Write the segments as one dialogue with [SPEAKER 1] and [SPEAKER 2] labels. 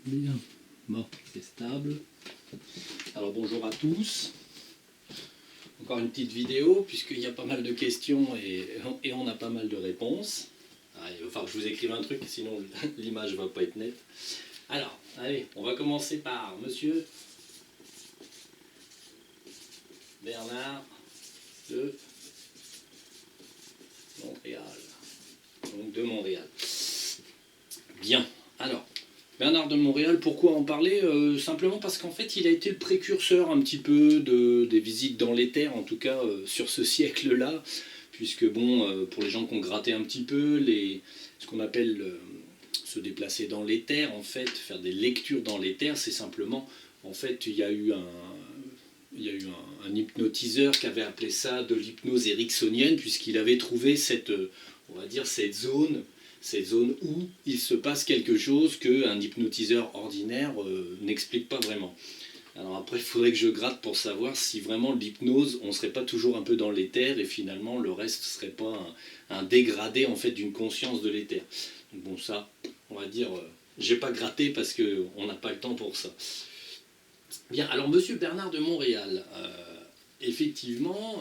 [SPEAKER 1] Bien. Bon, c'est stable. Alors bonjour à tous. Encore une petite vidéo puisqu'il y a pas mal de questions et on a pas mal de réponses. Ah, il va falloir que je vous écrive un truc, sinon l'image va pas être nette. Alors, allez, on va commencer par monsieur Bernard de Montréal. Donc de Montréal. Bien. Alors, Bernard de Montréal, pourquoi en parler? Simplement parce qu'en fait, il a été le précurseur un petit peu des visites dans l'éther, en tout cas sur ce siècle-là, puisque bon, pour les gens qui ont gratté un petit peu, ce qu'on appelle se déplacer dans l'éther, en fait, faire des lectures dans l'éther, c'est simplement, en fait, il y a eu un hypnotiseur qui avait appelé ça de l'hypnose ericksonienne, puisqu'il avait trouvé on va dire, cette zone où il se passe quelque chose qu'un hypnotiseur ordinaire n'explique pas vraiment. Alors après, il faudrait que je gratte pour savoir si vraiment l'hypnose, on ne serait pas toujours un peu dans l'éther et finalement le reste ne serait pas un dégradé en fait d'une conscience de l'éther. Donc bon, ça, on va dire, j'ai pas gratté parce qu'on n'a pas le temps pour ça. Bien, alors monsieur Bernard de Montréal, effectivement,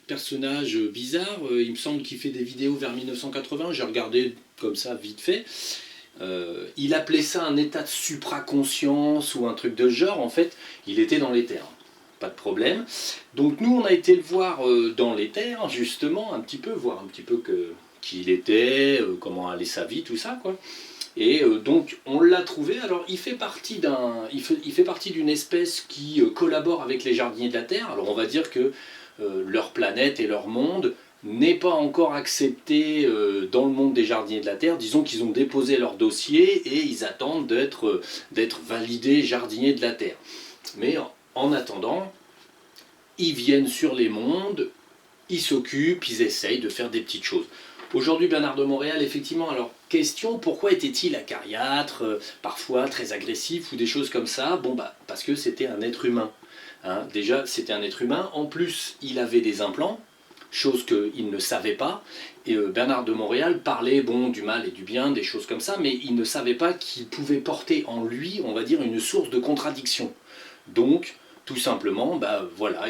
[SPEAKER 1] personnage bizarre, il me semble qu'il fait des vidéos vers 1980, j'ai regardé comme ça vite fait. Il appelait ça un état de supraconscience ou un truc de ce genre, en fait, il était dans l'éther, pas de problème. Donc nous on a été le voir dans l'éther, justement, un petit peu, voir un petit peu qui il était, comment allait sa vie, tout ça, quoi. Et donc on l'a trouvé, alors il fait partie d'une espèce qui collabore avec les jardiniers de la Terre, alors on va dire que leur planète et leur monde n'est pas encore accepté dans le monde des jardiniers de la Terre. Disons qu'ils ont déposé leur dossier et ils attendent d'être validés jardiniers de la Terre. Mais en attendant, ils viennent sur les mondes, ils s'occupent, ils essayent de faire des petites choses. Aujourd'hui, Bernard de Montréal, effectivement, alors, question, pourquoi était-il acariâtre, parfois très agressif ou des choses comme ça? Bon, bah, parce que c'était un être humain. Hein. Déjà, c'était un être humain. En plus, il avait des implants, chose qu'il ne savait pas. Et Bernard de Montréal parlait bon, du mal et du bien, des choses comme ça, mais il ne savait pas qu'il pouvait porter en lui, on va dire, une source de contradiction. Donc, tout simplement, bah, voilà,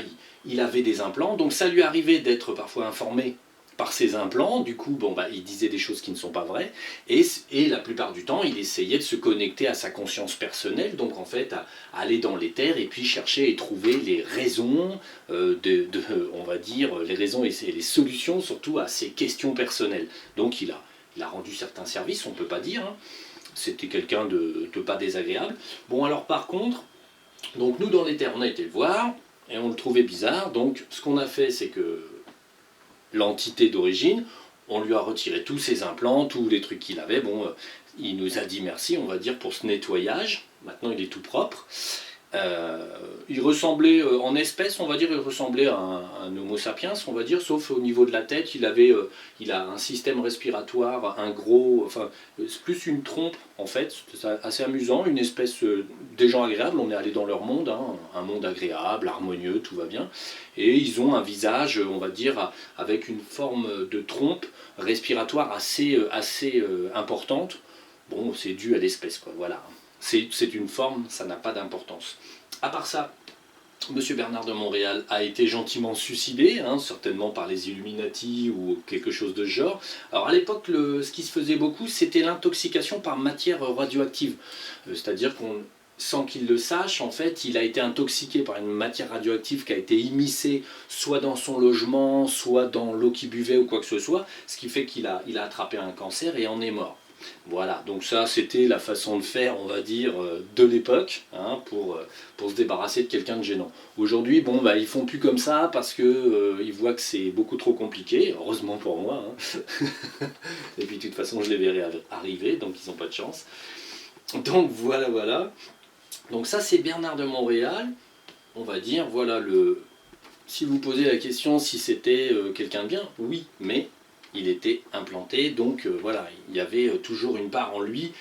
[SPEAKER 1] il avait des implants, donc ça lui arrivait d'être parfois informé par ses implants, du coup, bon, bah, il disait des choses qui ne sont pas vraies, et la plupart du temps, il essayait de se connecter à sa conscience personnelle, donc en fait, à aller dans l'éther et puis chercher et trouver les raisons, on va dire, les raisons et les solutions surtout à ses questions personnelles. Donc il a rendu certains services, on ne peut pas dire, hein. C'était quelqu'un de pas désagréable. Bon, alors par contre, donc nous dans l'éther, on a été le voir, et on le trouvait bizarre, donc ce qu'on a fait, c'est que l'entité d'origine, on lui a retiré tous ses implants, tous les trucs qu'il avait. Bon, il nous a dit merci, on va dire, pour ce nettoyage. Maintenant, il est tout propre. Il ressemblait, en espèce, on va dire, il ressemblait à un Homo sapiens, on va dire, sauf au niveau de la tête, il a un système respiratoire, un gros, enfin, c'est plus une trompe, en fait, c'est assez amusant, une espèce des gens agréables, on est allé dans leur monde, hein, un monde agréable, harmonieux, tout va bien, et ils ont un visage, on va dire, avec une forme de trompe respiratoire assez importante. Bon, c'est dû à l'espèce, quoi, voilà. C'est une forme, ça n'a pas d'importance. À part ça, Monsieur Bernard de Montréal a été gentiment suicidé, hein, certainement par les Illuminati ou quelque chose de ce genre. Alors à l'époque, ce qui se faisait beaucoup, c'était l'intoxication par matière radioactive. C'est-à-dire qu'on, sans qu'il le sache, en fait, il a été intoxiqué par une matière radioactive qui a été immiscée soit dans son logement, soit dans l'eau qu'il buvait ou quoi que ce soit, ce qui fait qu'il a attrapé un cancer et en est mort. Voilà, donc ça c'était la façon de faire, on va dire, de l'époque, hein, pour se débarrasser de quelqu'un de gênant. Aujourd'hui, bon, bah, ils font plus comme ça parce que ils voient que c'est beaucoup trop compliqué, heureusement pour moi, hein. Et puis de toute façon je les verrai arriver, donc ils n'ont pas de chance. Donc voilà, voilà. Donc ça c'est Bernard de Montréal, on va dire, voilà Si vous posez la question si c'était quelqu'un de bien, oui, mais il était implanté, donc voilà, il y avait toujours une part en lui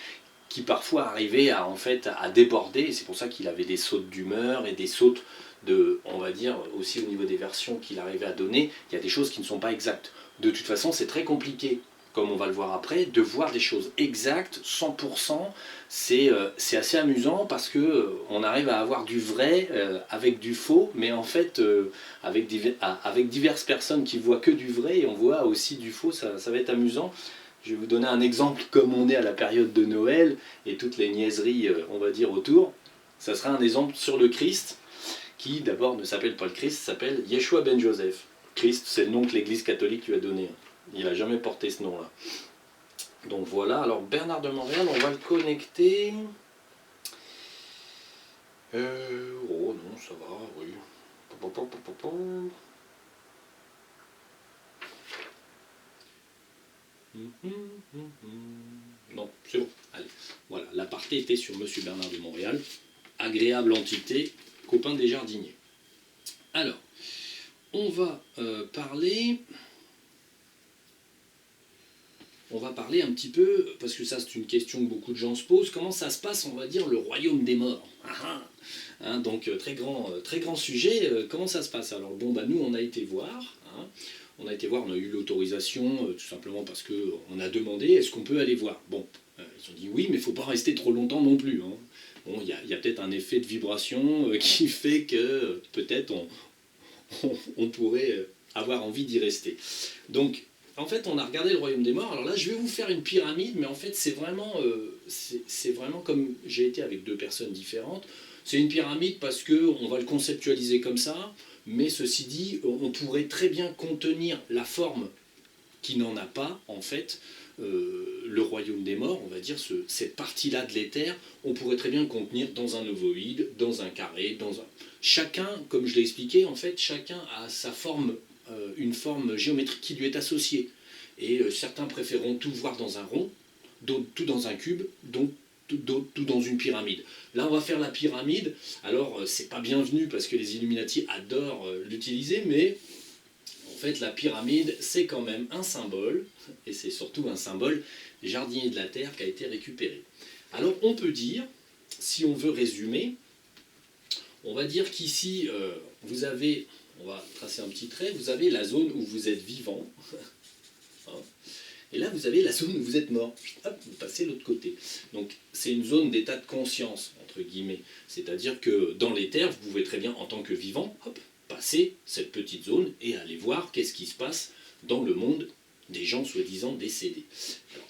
[SPEAKER 1] qui parfois arrivait en fait, à déborder, et c'est pour ça qu'il avait des sautes d'humeur et des sautes on va dire, aussi au niveau des versions qu'il arrivait à donner, il y a des choses qui ne sont pas exactes. De toute façon, c'est très compliqué comme on va le voir après, de voir des choses exactes, 100%. C'est assez amusant parce que on arrive à avoir du vrai avec du faux, mais en fait avec diverses personnes qui voient que du vrai et on voit aussi du faux, ça va être amusant. Je vais vous donner un exemple comme on est à la période de Noël et toutes les niaiseries, on va dire, autour. Ça sera un exemple sur le Christ, qui d'abord ne s'appelle pas le Christ, s'appelle Yeshua ben Joseph. Christ, c'est le nom que l'Église catholique lui a donné. Il n'a jamais porté ce nom-là. Donc voilà, alors Bernard de Montréal, on va le connecter. Oh non, ça va, oui. Non, c'est bon. Allez, voilà, l'aparté était sur Monsieur Bernard de Montréal. Agréable entité, copain des jardiniers. Alors, on va parler un petit peu, parce que ça c'est une question que beaucoup de gens se posent, comment ça se passe, on va dire, le royaume des morts. Hein, donc très grand sujet, comment ça se passe. Alors bon, bah, nous on a été voir, hein, on a eu l'autorisation, tout simplement parce qu'on a demandé, est-ce qu'on peut aller voir. Bon, ils ont dit oui, mais il ne faut pas rester trop longtemps non plus. Hein. Bon, il y a peut-être un effet de vibration qui fait que peut-être on pourrait avoir envie d'y rester. Donc, en fait, on a regardé le royaume des morts. Alors là, je vais vous faire une pyramide, mais en fait, c'est vraiment comme j'ai été avec deux personnes différentes. C'est une pyramide parce qu'on va le conceptualiser comme ça, mais ceci dit, on pourrait très bien contenir la forme qui n'en a pas, en fait, le royaume des morts, on va dire, cette partie-là de l'éther, on pourrait très bien le contenir dans un ovoïde, dans un carré, Chacun, comme je l'ai expliqué, en fait, chacun a sa forme, une forme géométrique qui lui est associée. Et certains préféreront tout voir dans un rond, d'autres tout dans un cube, d'autres tout dans une pyramide. Là, on va faire la pyramide. Alors, c'est pas bienvenu parce que les Illuminati adorent l'utiliser, mais en fait, la pyramide, c'est quand même un symbole, et c'est surtout un symbole jardinier de la Terre qui a été récupéré. Alors, on peut dire, si on veut résumer, on va dire qu'ici, vous avez, on va tracer un petit trait, vous avez la zone où vous êtes vivant, hein, et là, vous avez la zone où vous êtes mort. Hop, vous passez de l'autre côté. Donc, c'est une zone d'état de conscience, entre guillemets. C'est-à-dire que dans l'éther, vous pouvez très bien, en tant que vivant, hop, passer cette petite zone et aller voir qu'est-ce qui se passe dans le monde des gens soi-disant décédés. Alors,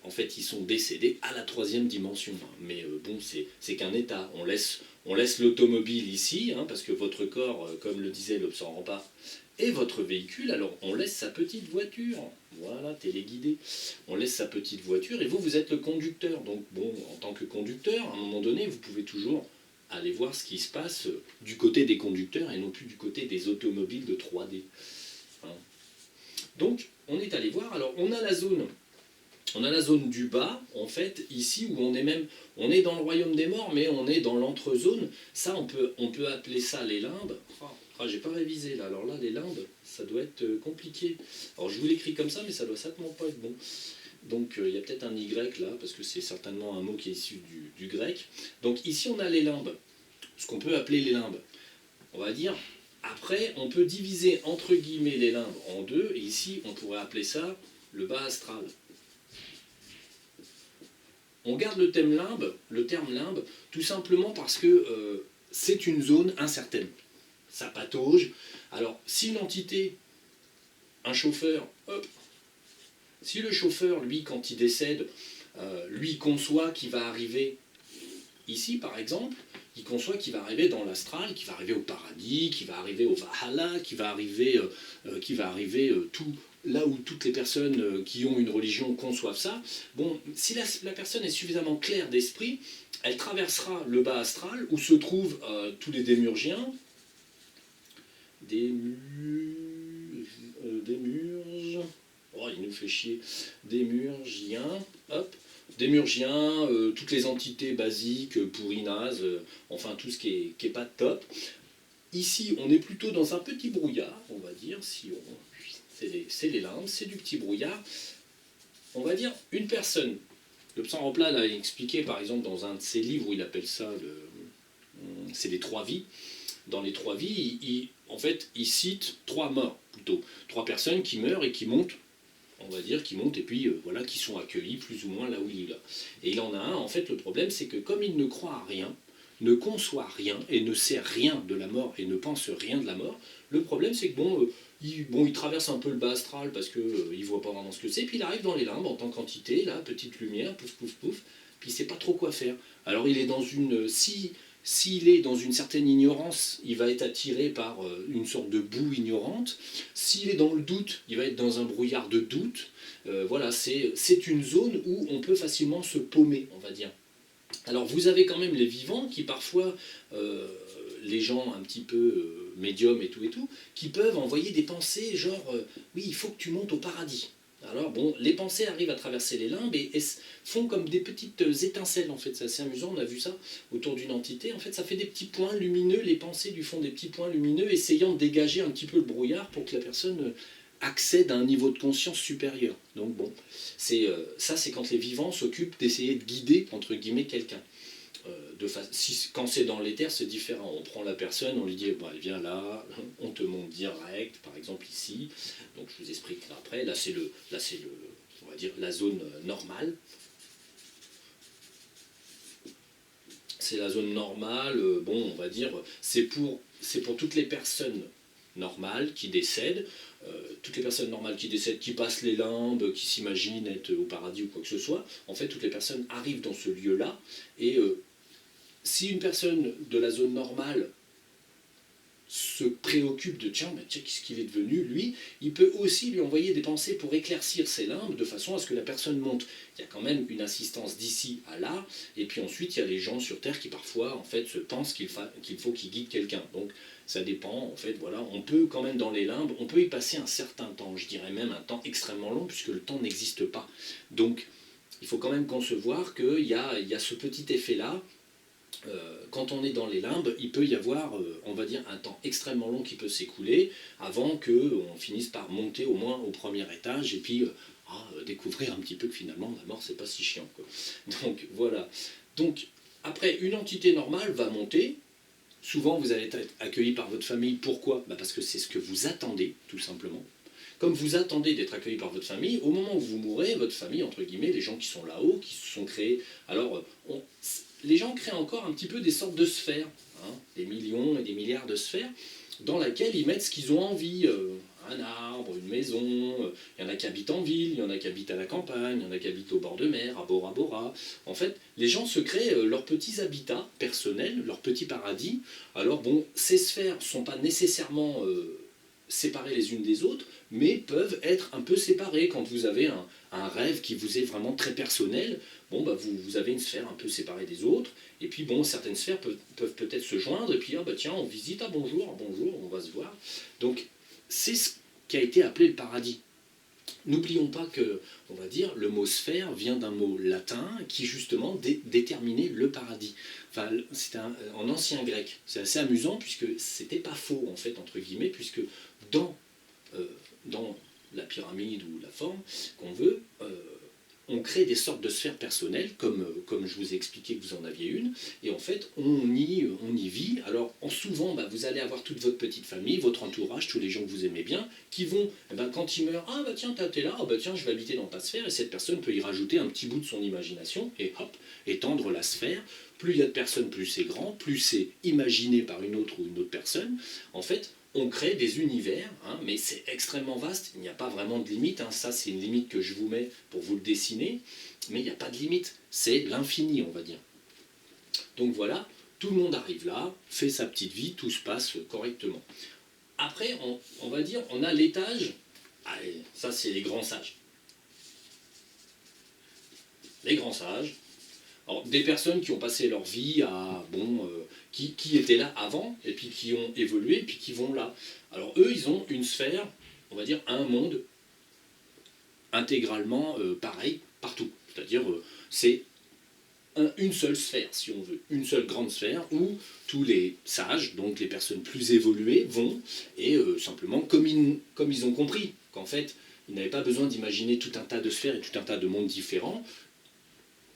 [SPEAKER 1] en fait, ils sont décédés à la troisième dimension. Mais bon, c'est qu'un état. On laisse l'automobile ici, hein, parce que votre corps, comme le disait l'observant pas, est votre véhicule. Alors, on laisse sa petite voiture. Voilà, téléguidé. On laisse sa petite voiture et vous êtes le conducteur. Donc, bon, en tant que conducteur, à un moment donné, vous pouvez toujours aller voir ce qui se passe du côté des conducteurs et non plus du côté des automobiles de 3D. Hein. Donc, on est allé voir. Alors, on a la zone du bas, en fait, ici où on est dans le royaume des morts, mais on est dans l'entrezone. Ça, on peut appeler ça les limbes. J'ai pas révisé là. Alors là, les limbes, ça doit être compliqué. Alors je vous l'écris comme ça, mais ça doit certainement pas être bon. Donc il y a peut-être un Y là, parce que c'est certainement un mot qui est issu du grec. Donc ici, on a les limbes. Ce qu'on peut appeler les limbes. On va dire, après, on peut diviser entre guillemets les limbes en deux, et ici, on pourrait appeler ça le bas astral. On garde le terme limbe, tout simplement parce que c'est une zone incertaine. Ça patauge. Alors, si une entité, un chauffeur, hop, si le chauffeur, lui, quand il décède, lui conçoit qu'il va arriver ici, par exemple, il conçoit qu'il va arriver dans l'astral, qu'il va arriver au paradis, qu'il va arriver au Valhalla, qu'il va arriver tout là où toutes les personnes qui ont une religion conçoivent ça. Bon, si la personne est suffisamment claire d'esprit, elle traversera le bas astral où se trouvent tous les démurgiens. Démurge. Oh, il nous fait chier. Démurgiens. Hop. Démurgiens, toutes les entités basiques, pourries, nazes, enfin tout ce qui est pas top. Ici, on est plutôt dans un petit brouillard, on va dire. C'est les limbes, c'est du petit brouillard. On va dire une personne. Le Psan Plat l'a expliqué, par exemple, dans un de ses livres où il appelle ça c'est les 3 vies. Dans les 3 vies, en fait, il cite 3 morts, plutôt. 3 personnes qui meurent et qui montent on va dire, qui montent et puis voilà, qui sont accueillis plus ou moins là où il est là. Et il en a un, en fait, le problème, c'est que comme il ne croit à rien, ne conçoit rien et ne sait rien de la mort et ne pense rien de la mort, le problème, c'est que il traverse un peu le bas astral parce qu'il ne voit pas vraiment ce que c'est, puis il arrive dans les limbes en tant qu'entité, là, petite lumière, pouf, pouf, pouf, puis il ne sait pas trop quoi faire. Alors il est dans une... S'il est dans une certaine ignorance, il va être attiré par une sorte de boue ignorante. S'il est dans le doute, il va être dans un brouillard de doute. Voilà, c'est une zone où on peut facilement se paumer, on va dire. Alors vous avez quand même les vivants qui parfois, les gens un petit peu médiums et tout, qui peuvent envoyer des pensées genre oui, il faut que tu montes au paradis. Alors bon, les pensées arrivent à traverser les limbes et font comme des petites étincelles en fait, c'est assez amusant, on a vu ça autour d'une entité, en fait ça fait des petits points lumineux, les pensées lui font des petits points lumineux essayant de dégager un petit peu le brouillard pour que la personne accède à un niveau de conscience supérieur. Donc bon, ça c'est quand les vivants s'occupent d'essayer de guider entre guillemets quelqu'un. Quand c'est dans l'éther, c'est différent. On prend la personne, on lui dit bah, viens là, on te monte direct, par exemple ici. Donc je vous expliquerai après. Là c'est on va dire la zone normale. C'est la zone normale. Bon, on va dire c'est pour toutes les personnes normales qui décèdent. Toutes les personnes normales qui décèdent, qui passent les limbes, qui s'imaginent être au paradis ou quoi que ce soit. En fait, toutes les personnes arrivent dans ce lieu-là et si une personne de la zone normale se préoccupe de tiens, qu'est-ce qu'il est devenu, lui, il peut aussi lui envoyer des pensées pour éclaircir ses limbes de façon à ce que la personne monte. Il y a quand même une assistance d'ici à là, et puis ensuite il y a les gens sur Terre qui parfois en fait se pensent qu'il faut qu'ils guident quelqu'un. Donc ça dépend, en fait, voilà, on peut quand même dans les limbes, on peut y passer un certain temps, je dirais même un temps extrêmement long, puisque le temps n'existe pas. Donc il faut quand même concevoir qu'il y a ce petit effet-là. Quand on est dans les limbes, il peut y avoir, on va dire, un temps extrêmement long qui peut s'écouler avant qu'on finisse par monter au moins au premier étage et puis découvrir un petit peu que finalement la mort c'est pas si chiant, quoi. Donc voilà. Donc après, une entité normale va monter. Souvent vous allez être accueilli par votre famille. Pourquoi ? Parce que c'est ce que vous attendez, tout simplement. Comme vous attendez d'être accueilli par votre famille, au moment où vous mourrez, votre famille, entre guillemets, les gens qui sont là-haut, qui se sont créés... Alors, les gens créent encore un petit peu des sortes de sphères, hein, des millions et des milliards de sphères, dans lesquelles ils mettent ce qu'ils ont envie. Un arbre, une maison, il y en a qui habitent en ville, il y en a qui habitent à la campagne, il y en a qui habitent au bord de mer, à Bora Bora. En fait, les gens se créent leurs petits habitats personnels, leurs petits paradis. Alors bon, ces sphères ne sont pas nécessairement séparées les unes des autres, mais peuvent être un peu séparées. Quand vous avez un rêve qui vous est vraiment très personnel, bon, vous avez une sphère un peu séparée des autres, et puis bon, certaines sphères peuvent peut-être se joindre, et puis tiens, on visite, bonjour, on va se voir. Donc c'est ce qui a été appelé le paradis. N'oublions pas que, on va dire, le mot sphère vient d'un mot latin qui justement déterminait le paradis. Enfin, c'était en ancien grec. C'est assez amusant puisque c'était pas faux en fait entre guillemets, puisque dans la pyramide ou la forme qu'on veut, on crée des sortes de sphères personnelles, comme je vous ai expliqué que vous en aviez une, et en fait, on y vit. Alors, souvent, vous allez avoir toute votre petite famille, votre entourage, tous les gens que vous aimez bien, qui vont, quand ils meurent, tiens, t'es là, tiens, je vais habiter dans ta sphère, et cette personne peut y rajouter un petit bout de son imagination, et hop, étendre la sphère. Plus il y a de personnes, plus c'est grand, plus c'est imaginé par une autre ou une autre personne. En fait, on crée des univers, hein, mais c'est extrêmement vaste, il n'y a pas vraiment de limite, hein. Ça c'est une limite que je vous mets pour vous le dessiner, mais il n'y a pas de limite, c'est l'infini on va dire. Donc voilà, tout le monde arrive là, fait sa petite vie, tout se passe correctement. Après, on va dire, on a l'étage, ça c'est les grands sages. Les grands sages, alors, des personnes qui ont passé leur vie à, qui étaient là avant, et puis qui ont évolué, et puis qui vont là. Alors eux, ils ont une sphère, on va dire un monde intégralement pareil partout. C'est-à-dire, c'est une seule sphère, si on veut, une seule grande sphère, où tous les sages, donc les personnes plus évoluées, vont, et simplement, comme ils ont compris qu'en fait, ils n'avaient pas besoin d'imaginer tout un tas de sphères et tout un tas de mondes différents,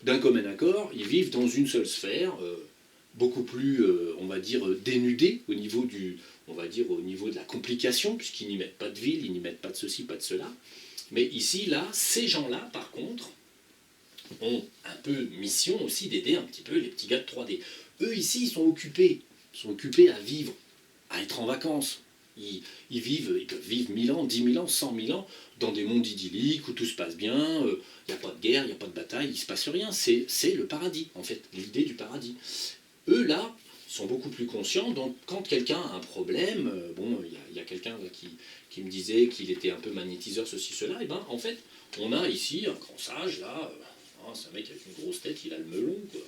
[SPEAKER 1] d'un commun accord, ils vivent dans une seule sphère, beaucoup plus, on va dire, dénudée au niveau au niveau de la complication, puisqu'ils n'y mettent pas de ville, ils n'y mettent pas de ceci, pas de cela. Mais ici, là, ces gens-là, par contre, ont un peu mission aussi d'aider un petit peu les petits gars de 3D. Eux, ici, ils sont occupés à vivre, à être en vacances. Ils peuvent vivre 1000 ans, 10 000 ans, 100 000 ans dans des mondes idylliques où tout se passe bien, il n'y a pas de guerre, il n'y a pas de bataille, il ne se passe rien. C'est le paradis, en fait, l'idée du paradis. Eux, là, sont beaucoup plus conscients, donc quand quelqu'un a un problème, il y a quelqu'un qui me disait qu'il était un peu magnétiseur, ceci, cela, et ben en fait, on a ici un grand sage, là, c'est un mec avec une grosse tête, il a le melon, quoi.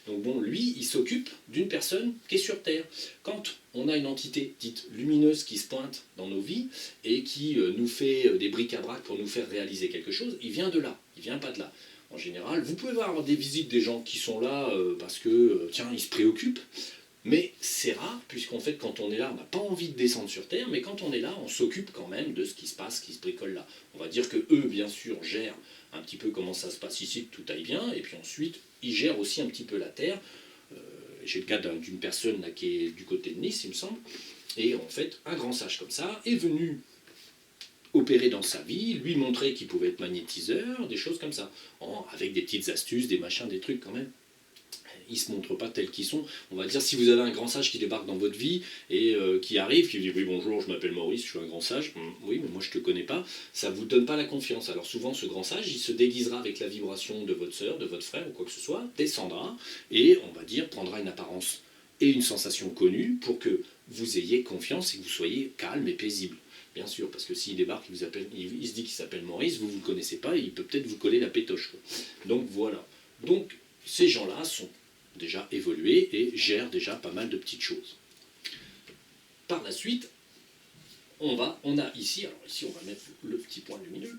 [SPEAKER 1] Donc bon, lui, il s'occupe d'une personne qui est sur Terre. Quand on a une entité dite lumineuse qui se pointe dans nos vies et qui nous fait des bric-à-brac pour nous faire réaliser quelque chose, il vient de là, il vient pas de là. En général, vous pouvez avoir des visites des gens qui sont là parce que, tiens, ils se préoccupent, mais c'est rare, puisqu'en fait, quand on est là, on n'a pas envie de descendre sur Terre, mais quand on est là, on s'occupe quand même de ce qui se passe, qui se bricole là. On va dire que eux, bien sûr, gèrent un petit peu comment ça se passe ici, que tout aille bien, et puis ensuite, ils gèrent aussi un petit peu la Terre. J'ai le cas d'une personne là, qui est du côté de Nice, il me semble, et en fait, un grand sage comme ça est venu opérer dans sa vie, lui montrer qu'il pouvait être magnétiseur, des choses comme ça, avec des petites astuces, des machins, des trucs quand même. Ils ne se montrent pas tels qu'ils sont. On va dire, si vous avez un grand sage qui débarque dans votre vie et qui arrive, qui vous dit oui bonjour, je m'appelle Maurice, je suis un grand sage, oui mais moi je ne te connais pas, ça ne vous donne pas la confiance. Alors souvent ce grand sage, il se déguisera avec la vibration de votre sœur, de votre frère ou quoi que ce soit, descendra et on va dire prendra une apparence et une sensation connue pour que vous ayez confiance et que vous soyez calme et paisible. Bien sûr, parce que s'il débarque, il se dit qu'il s'appelle Maurice, vous ne le connaissez pas, et il peut peut-être vous coller la pétoche, quoi. Donc voilà. Donc ces gens-là sont déjà évolués et gèrent déjà pas mal de petites choses. Par la suite, on a ici, alors ici on va mettre le petit point lumineux,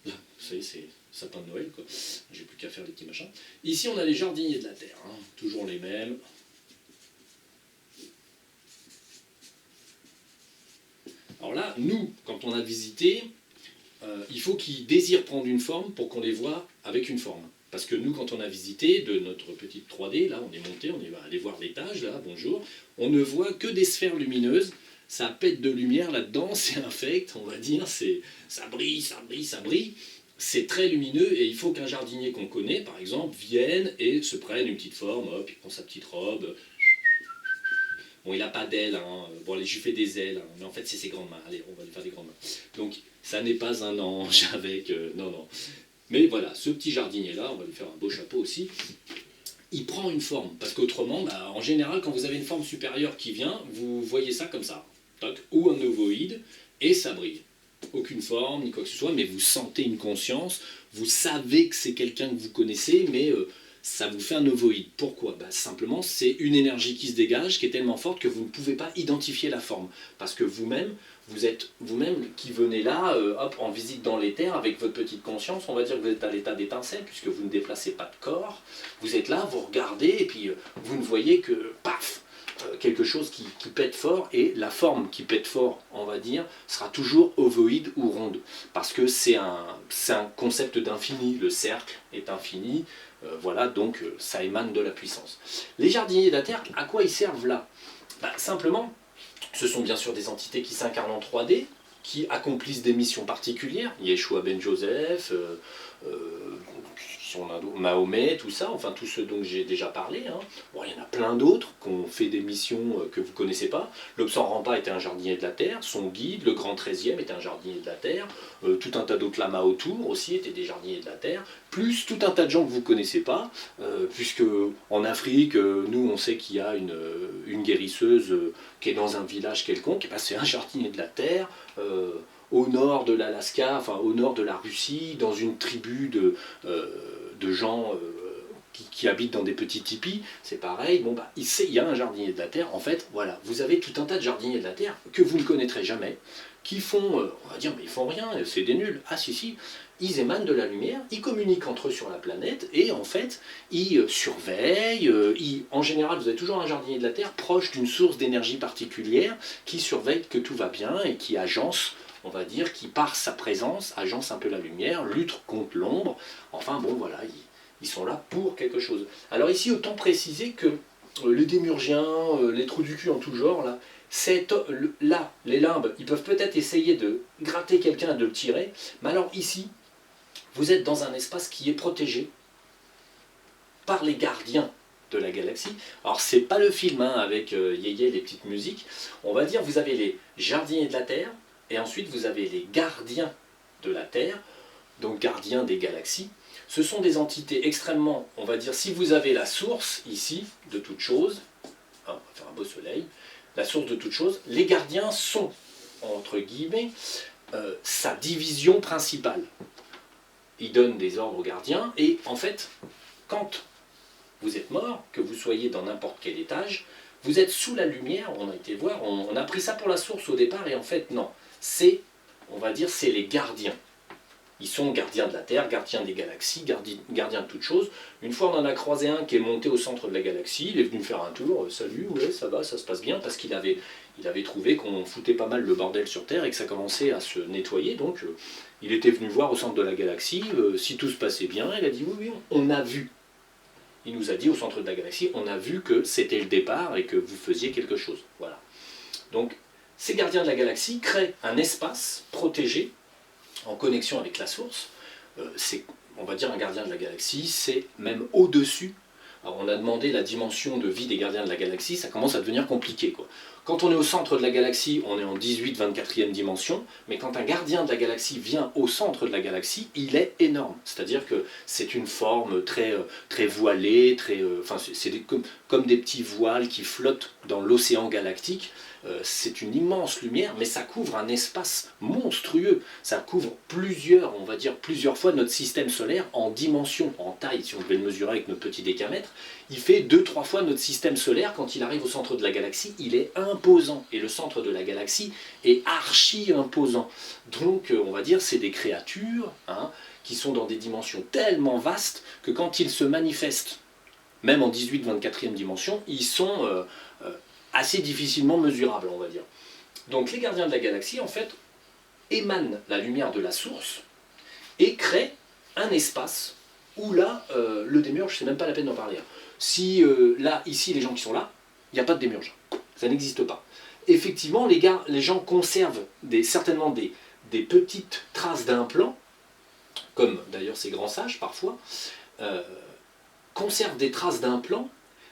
[SPEAKER 1] là, vous savez, c'est sapin de Noël, quoi. J'ai plus qu'à faire des petits machins. Ici on a les jardiniers de la Terre, hein, toujours les mêmes. Alors là, nous, quand on a visité, il faut qu'ils désirent prendre une forme pour qu'on les voit avec une forme. Parce que nous, quand on a visité de notre petite 3D, là, on est monté, on est allé voir l'étage, là, bonjour, on ne voit que des sphères lumineuses, ça pète de lumière là-dedans, c'est infect, on va dire, ça brille, ça brille, ça brille, c'est très lumineux, et il faut qu'un jardinier qu'on connaît, par exemple, vienne et se prenne une petite forme, hop, il prend sa petite robe. Bon, il n'a pas d'ailes, hein. Bon, allez, je lui fais des ailes, hein. Mais en fait, c'est ses grandes mains. Allez, on va lui faire des grandes mains. Donc, ça n'est pas un ange avec... non, non. Mais voilà, ce petit jardinier-là, on va lui faire un beau chapeau aussi, il prend une forme. Parce qu'autrement, bah, en général, quand vous avez une forme supérieure qui vient, vous voyez ça comme ça. Toc, ou un ovoïde, et ça brille. Aucune forme, ni quoi que ce soit, mais vous sentez une conscience, vous savez que c'est quelqu'un que vous connaissez, mais... ça vous fait un ovoïde. Pourquoi? Bah, simplement, c'est une énergie qui se dégage, qui est tellement forte que vous ne pouvez pas identifier la forme. Parce que vous-même, vous êtes vous-même qui venez là, hop, en visite dans l'éther, avec votre petite conscience, on va dire que vous êtes à l'état d'étincelle, puisque vous ne déplacez pas de corps. Vous êtes là, vous regardez, et puis vous ne voyez que, paf, quelque chose qui pète fort, et la forme qui pète fort, on va dire, sera toujours ovoïde ou ronde. Parce que c'est un concept d'infini, le cercle est infini, voilà, donc ça émane de la puissance. Les jardiniers de la Terre, à quoi ils servent là? Bah, simplement, ce sont bien sûr des entités qui s'incarnent en 3D, qui accomplissent des missions particulières, Yeshua ben Joseph, Mahomet, tout ça, enfin tous ceux dont j'ai déjà parlé. Hein. Bon, il y en a plein d'autres qui ont fait des missions que vous ne connaissez pas. L'Obsan Rampa était un jardinier de la Terre, son guide, le Grand 13e était un jardinier de la Terre, tout un tas d'autres lamas autour aussi étaient des jardiniers de la Terre, plus tout un tas de gens que vous ne connaissez pas, puisque en Afrique, nous on sait qu'il y a une guérisseuse qui est dans un village quelconque, et ben, c'est un jardinier de la Terre. Au nord de l'Alaska, enfin au nord de la Russie, dans une tribu de gens qui habitent dans des petits tipis, c'est pareil, bon bah il y a un jardinier de la Terre, en fait, voilà, vous avez tout un tas de jardiniers de la Terre que vous ne connaîtrez jamais, qui font, on va dire, mais ils font rien, c'est des nuls, ah si, ils émanent de la lumière, ils communiquent entre eux sur la planète, et en fait, ils surveillent, en général, vous avez toujours un jardinier de la Terre proche d'une source d'énergie particulière, qui surveille que tout va bien, et qui agence, on va dire, qui par sa présence agence un peu la lumière, lutte contre l'ombre, enfin bon voilà, ils sont là pour quelque chose. Alors ici, autant préciser que les démurgiens, les trous du cul en tout genre, là, Là, les limbes, ils peuvent peut-être essayer de gratter quelqu'un et de le tirer, mais alors ici, vous êtes dans un espace qui est protégé par les gardiens de la galaxie. Alors c'est pas le film hein, avec Yéyé, les petites musiques. On va dire vous avez les jardiniers de la Terre et ensuite vous avez les gardiens de la Terre, donc gardiens des galaxies. Ce sont des entités extrêmement, on va dire, si vous avez la source ici de toute chose, hein, on va faire un beau soleil, la source de toute chose, les gardiens sont, entre guillemets, sa division principale. Ils donnent des ordres aux gardiens et en fait, quand vous êtes mort, que vous soyez dans n'importe quel étage, vous êtes sous la lumière, on a été voir, on a pris ça pour la source au départ, et en fait non, c'est, on va dire, c'est les gardiens. Ils sont gardiens de la Terre, gardiens des galaxies, gardiens de toutes choses. Une fois on en a croisé un qui est monté au centre de la galaxie, il est venu faire un tour, salut, ouais ça va, ça se passe bien, parce qu'il avait trouvé qu'on foutait pas mal le bordel sur Terre et que ça commençait à se nettoyer, donc il était venu voir au centre de la galaxie, si tout se passait bien, il a dit oui, oui, on a vu. Il nous a dit au centre de la galaxie, on a vu que c'était le départ et que vous faisiez quelque chose. Voilà. Donc, ces gardiens de la galaxie créent un espace protégé en connexion avec la source. C'est, on va dire, un gardien de la galaxie, c'est même au-dessus. Alors, on a demandé la dimension de vie des gardiens de la galaxie, ça commence à devenir compliqué, quoi. Quand on est au centre de la galaxie, on est en 18-24e dimension, mais quand un gardien de la galaxie vient au centre de la galaxie, il est énorme. C'est-à-dire que c'est une forme très voilée, enfin, c'est comme des petits voiles qui flottent dans l'océan galactique. C'est une immense lumière, mais ça couvre un espace monstrueux. Ça couvre plusieurs, on va dire plusieurs fois notre système solaire en dimension, en taille, si on devait le mesurer avec nos petits décamètres. Il fait 2-3 fois notre système solaire. Quand il arrive au centre de la galaxie, il est imposant. Et le centre de la galaxie est archi imposant. Donc, on va dire, c'est des créatures hein, qui sont dans des dimensions tellement vastes que quand ils se manifestent, même en 18-24e dimension, ils sont assez difficilement mesurables, on va dire. Donc les gardiens de la galaxie, en fait, émanent la lumière de la source et créent un espace où là, le démiurge, c'est même pas la peine d'en parler. Si là, ici, les gens qui sont là, il n'y a pas de démiurge. Ça n'existe pas. Effectivement, les gens conservent certainement des petites traces d'implants, comme d'ailleurs ces grands sages parfois, conservent des traces d'implants,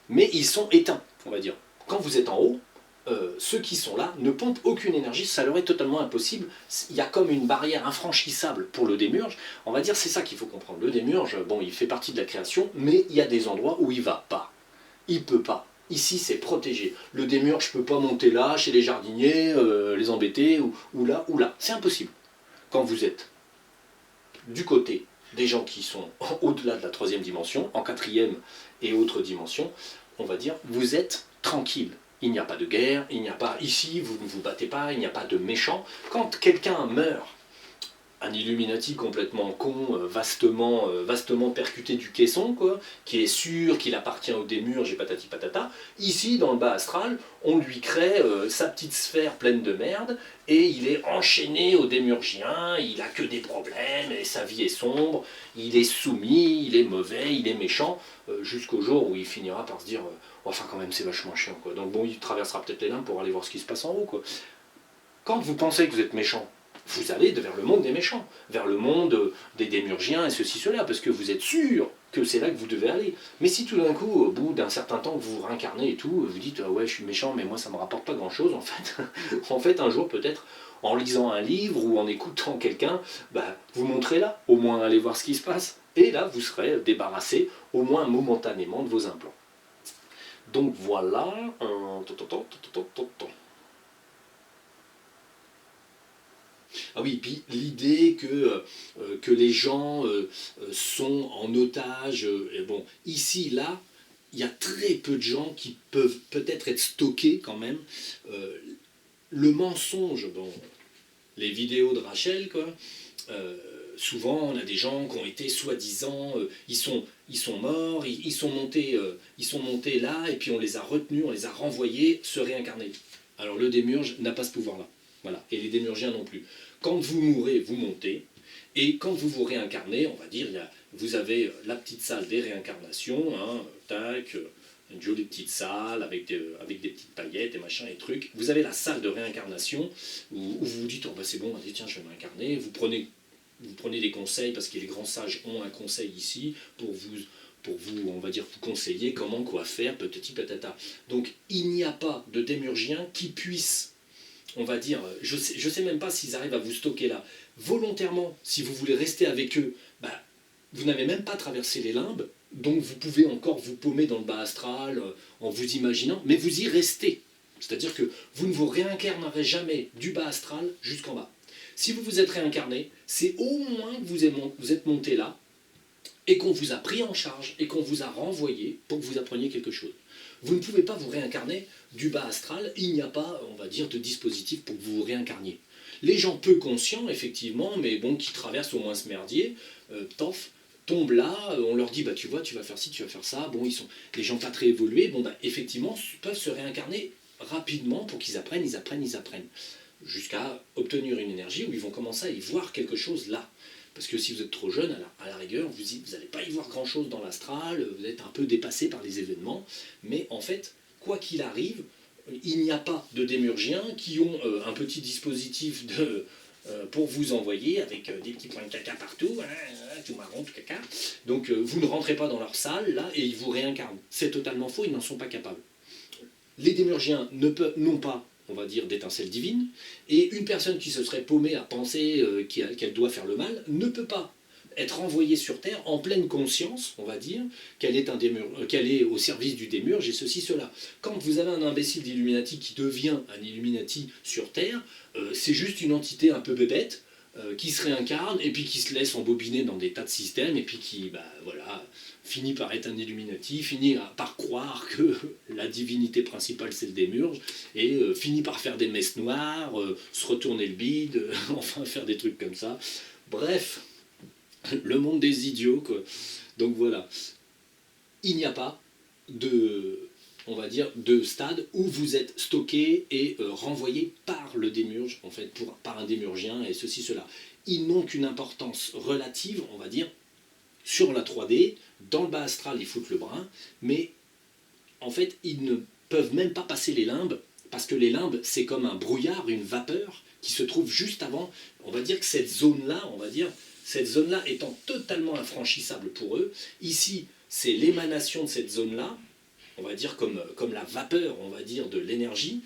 [SPEAKER 1] mais ils sont éteints, on va dire. Quand vous êtes en haut, ceux qui sont là ne pompent aucune énergie, ça leur est totalement impossible. Il y a comme une barrière infranchissable pour le démiurge. On va dire c'est ça qu'il faut comprendre. Le démiurge, bon, il fait partie de la création, mais il y a des endroits où il ne va pas. Il ne peut pas. Ici, c'est protégé. Le démiurge ne peut pas monter là, chez les jardiniers, les embêter, ou là, ou là. C'est impossible. Quand vous êtes du côté des gens qui sont au-delà de la 3e dimension, en 4e et autres dimensions, on va dire, vous êtes tranquille. Il n'y a pas de guerre, il n'y a pas, ici, vous ne vous battez pas, il n'y a pas de méchants. Quand quelqu'un meurt, un Illuminati complètement con, vastement percuté du caisson, quoi, qui est sûr qu'il appartient au démiurge et patati patata, ici, dans le bas astral, on lui crée sa petite sphère pleine de merde, et il est enchaîné au démurgien, il a que des problèmes, et sa vie est sombre, il est soumis, il est mauvais, il est méchant, jusqu'au jour où il finira par se dire enfin quand même c'est vachement chiant, quoi. Donc bon, il traversera peut-être les limbes pour aller voir ce qui se passe en haut, quoi. Quand vous pensez que vous êtes méchant, vous allez vers le monde des méchants, vers le monde des démurgiens et ceci, cela, parce que vous êtes sûr que c'est là que vous devez aller. Mais si tout d'un coup, au bout d'un certain temps que vous vous réincarnez et tout, vous dites ah ouais je suis méchant mais moi ça me rapporte pas grand chose, en fait, en fait un jour peut-être en lisant un livre ou en écoutant quelqu'un, bah, vous montrez là, au moins allez voir ce qui se passe, et là vous serez débarrassé, au moins momentanément, de vos implants. Donc voilà. Ah oui, puis l'idée que les gens sont en otage, et bon, ici, là, il y a très peu de gens qui peuvent peut-être être stockés quand même. Le mensonge, bon, les vidéos de Rachel, quoi, souvent on a des gens qui ont été soi-disant, ils sont morts, ils sont montés là, et puis on les a retenus, on les a renvoyés se réincarner. Alors le démiurge n'a pas ce pouvoir-là. Voilà. Et les démiurgiens non plus. Quand vous mourrez, vous montez, et quand vous vous réincarnez, on va dire, vous avez la petite salle des réincarnations, hein, tac, une jolie petite salle avec des petites paillettes et machin et trucs. Vous avez la salle de réincarnation où vous vous dites, oh, bah, c'est bon, allez, tiens, je vais m'incarner. Vous prenez des conseils parce que les grands sages ont un conseil ici pour vous, on va dire, vous conseiller comment, quoi faire, patati patata. Donc il n'y a pas de démurgien qui puisse, on va dire, je sais même pas s'ils arrivent à vous stocker là. Volontairement, si vous voulez rester avec eux, bah, vous n'avez même pas traversé les limbes, donc vous pouvez encore vous paumer dans le bas astral en vous imaginant, mais vous y restez. C'est-à-dire que vous ne vous réincarnerez jamais du bas astral jusqu'en bas. Si vous vous êtes réincarné, c'est au moins que vous êtes monté là, et qu'on vous a pris en charge, et qu'on vous a renvoyé pour que vous appreniez quelque chose. Vous ne pouvez pas vous réincarner du bas astral, il n'y a pas, on va dire, de dispositif pour que vous vous réincarniez. Les gens peu conscients, effectivement, mais bon, qui traversent au moins ce merdier, tombent là, on leur dit, bah tu vois, tu vas faire ci, tu vas faire ça, bon, ils sont des gens pas très évolués, bon, bah effectivement, peuvent se réincarner rapidement pour qu'ils apprennent, jusqu'à obtenir une énergie où ils vont commencer à y voir quelque chose là. Parce que si vous êtes trop jeune, à la rigueur, vous n'allez pas y voir grand-chose dans l'astral, vous êtes un peu dépassé par les événements, mais en fait, quoi qu'il arrive, il n'y a pas de démurgiens qui ont un petit dispositif pour vous envoyer avec des petits points de caca partout, tout marron, tout caca. Donc vous ne rentrez pas dans leur salle, là, et ils vous réincarnent. C'est totalement faux, ils n'en sont pas capables. Les démurgiens n'ont pas, on va dire, d'étincelle divine, et une personne qui se serait paumée à penser qu'elle doit faire le mal ne peut pas être envoyée sur Terre en pleine conscience, on va dire, qu'elle est au service du démurge et ceci, cela. Quand vous avez un imbécile d'Illuminati qui devient un Illuminati sur Terre, c'est juste une entité un peu bébête, qui se réincarne et puis qui se laisse embobiner dans des tas de systèmes et puis qui, bah, voilà, finit par être un Illuminati, finit par croire que la divinité principale c'est le démurge et finit par faire des messes noires, se retourner le bide, enfin faire des trucs comme ça. Bref, le monde des idiots, quoi. Donc voilà, il n'y a pas de, on va dire, de stade où vous êtes stocké et renvoyé par le démurge, en fait, par un démurgien et ceci, cela. Ils n'ont qu'une importance relative, on va dire, sur la 3D, dans le bas astral, ils foutent le brin, mais en fait, ils ne peuvent même pas passer les limbes, parce que les limbes, c'est comme un brouillard, une vapeur, qui se trouve juste avant. On va dire que cette zone-là, cette zone-là étant totalement infranchissable pour eux, ici, c'est l'émanation de cette zone-là, on va dire comme la vapeur, on va dire, de l'énergie,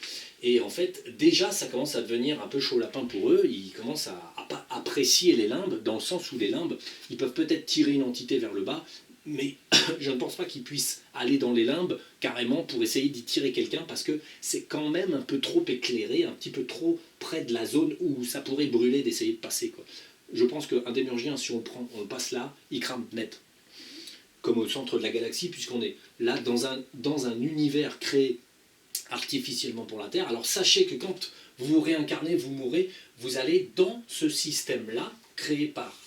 [SPEAKER 1] et en fait, déjà, ça commence à devenir un peu chaud lapin pour eux, ils commencent à pas apprécier les limbes, dans le sens où les limbes, ils peuvent peut-être tirer une entité vers le bas, mais je ne pense pas qu'ils puissent aller dans les limbes carrément pour essayer d'y tirer quelqu'un, parce que c'est quand même un peu trop éclairé, un petit peu trop près de la zone où ça pourrait brûler d'essayer de passer, quoi. Je pense qu'un démurgien, si on le passe là, il crame net. Comme au centre de la galaxie, puisqu'on est là dans un univers créé artificiellement pour la Terre. Alors sachez que quand vous vous réincarnez, vous mourrez, vous allez dans ce système-là, créé par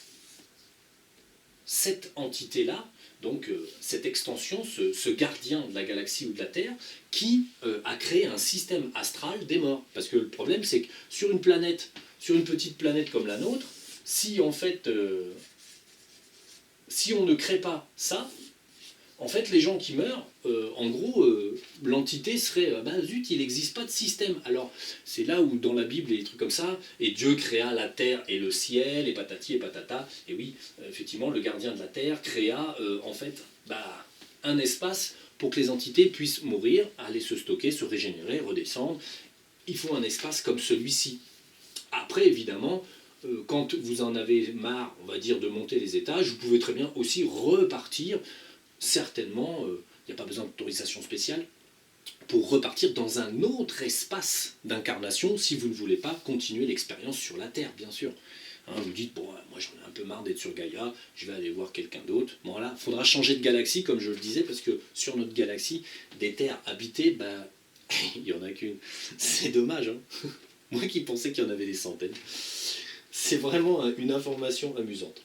[SPEAKER 1] cette entité-là, donc cette extension, ce gardien de la galaxie ou de la Terre, qui a créé un système astral des morts. Parce que le problème, c'est que sur une petite planète comme la nôtre, si en fait, si on ne crée pas ça, en fait, les gens qui meurent, en gros, l'entité serait, bah zut, il n'existe pas de système. Alors, c'est là où, dans la Bible, et des trucs comme ça, et Dieu créa la terre et le ciel, et patati et patata, et oui, effectivement, le gardien de la terre créa, en fait, bah, un espace pour que les entités puissent mourir, aller se stocker, se régénérer, redescendre. Il faut un espace comme celui-ci. Après, évidemment, quand vous en avez marre, on va dire, de monter les étages, vous pouvez très bien aussi repartir. Certainement, il n'y a pas besoin d'autorisation spéciale pour repartir dans un autre espace d'incarnation si vous ne voulez pas continuer l'expérience sur la Terre, bien sûr. Hein, vous dites, bon, moi j'en ai un peu marre d'être sur Gaïa, je vais aller voir quelqu'un d'autre. Bon, voilà, il faudra changer de galaxie, comme je le disais, parce que sur notre galaxie, des terres habitées, bah, il n'y en a qu'une. C'est dommage, hein. Moi qui pensais qu'il y en avait des centaines. C'est vraiment une information amusante.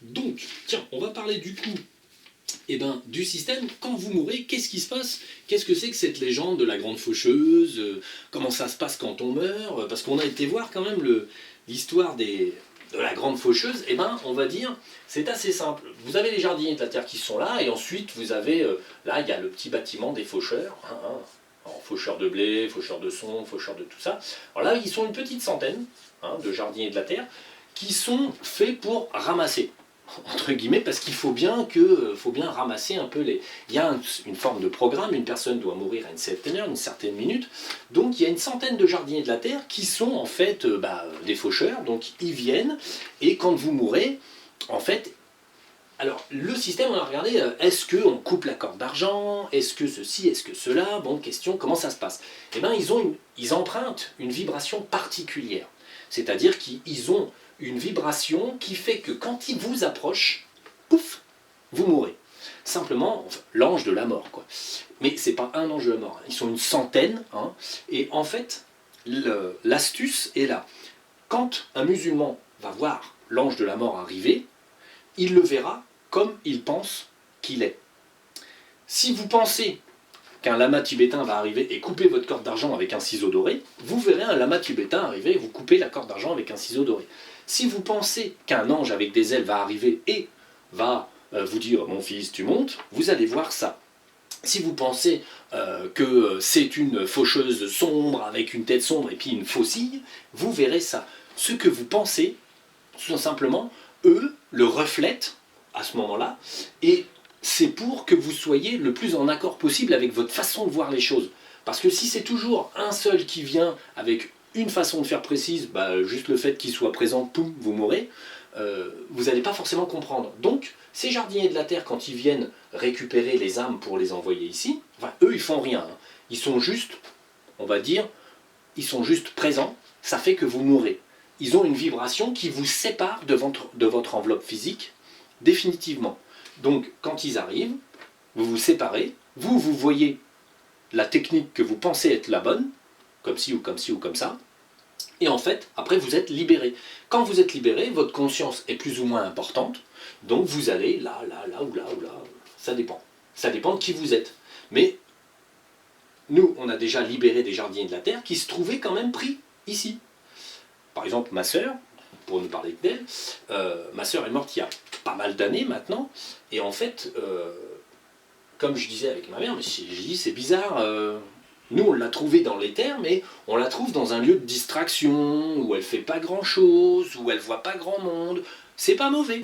[SPEAKER 1] Donc, tiens, on va parler du coup du système. Quand vous mourrez, qu'est-ce qui se passe? Qu'est-ce que c'est que cette légende de la grande faucheuse? Comment ça se passe quand on meurt? Parce qu'on a été voir quand même l'histoire des de la grande faucheuse, eh ben, on va dire, c'est assez simple. Vous avez les jardiniers de la terre qui sont là, et ensuite vous avez, là, il y a le petit bâtiment des faucheurs, alors, faucheurs de blé, faucheurs de sonde, faucheurs de tout ça. Alors là, ils sont une petite centaine de jardiniers de la terre qui sont faits pour ramasser, entre guillemets, parce qu'il faut bien ramasser un peu les... Il y a une forme de programme, une personne doit mourir à une certaine heure, une certaine minute, donc il y a une centaine de jardiniers de la terre qui sont en fait des faucheurs, donc ils viennent, et quand vous mourrez, en fait, alors le système, on a regardé, est-ce qu'on coupe la corde d'argent, est-ce que ceci, est-ce que cela, bon, question, comment ça se passe? Eh bien, ils empruntent une vibration particulière, c'est-à-dire qu'ils ont une vibration qui fait que quand il vous approche, pouf, vous mourrez. Simplement, enfin, l'ange de la mort, quoi. Mais c'est pas un ange de la mort, ils sont une centaine, et en fait, l'astuce est là. Quand un musulman va voir l'ange de la mort arriver, il le verra comme il pense qu'il est. Si vous pensez qu'un lama tibétain va arriver et couper votre corde d'argent avec un ciseau doré, vous verrez un lama tibétain arriver et vous couper la corde d'argent avec un ciseau doré. Si vous pensez qu'un ange avec des ailes va arriver et va vous dire « mon fils, tu montes », vous allez voir ça. Si vous pensez que c'est une faucheuse sombre avec une tête sombre et puis une faucille, vous verrez ça. Ce que vous pensez, sont simplement, eux, le reflètent à ce moment-là, et c'est pour que vous soyez le plus en accord possible avec votre façon de voir les choses. Parce que si c'est toujours un seul qui vient avec une façon de faire précise, juste le fait qu'il soit présent, poum, vous mourrez, vous n'allez pas forcément comprendre. Donc, ces jardiniers de la terre, quand ils viennent récupérer les âmes pour les envoyer ici, enfin, eux, ils font rien. Ils sont juste, on va dire, ils sont juste présents, ça fait que vous mourrez. Ils ont une vibration qui vous sépare de votre enveloppe physique, définitivement. Donc, quand ils arrivent, vous vous séparez, vous voyez la technique que vous pensez être la bonne, comme ci ou comme ci ou comme ça, et en fait, après, vous êtes libéré. Quand vous êtes libéré, votre conscience est plus ou moins importante, donc vous allez là ou là, ça dépend. Ça dépend de qui vous êtes. Mais nous, on a déjà libéré des jardiniers de la Terre qui se trouvaient quand même pris ici. Par exemple, ma sœur, pour nous parler d'elle, ma sœur est morte il y a pas mal d'années maintenant, et en fait, comme je disais avec ma mère, mais j'ai dit c'est bizarre, nous on l'a trouvée dans l'éther, mais on la trouve dans un lieu de distraction, où elle fait pas grand chose, où elle voit pas grand monde, c'est pas mauvais.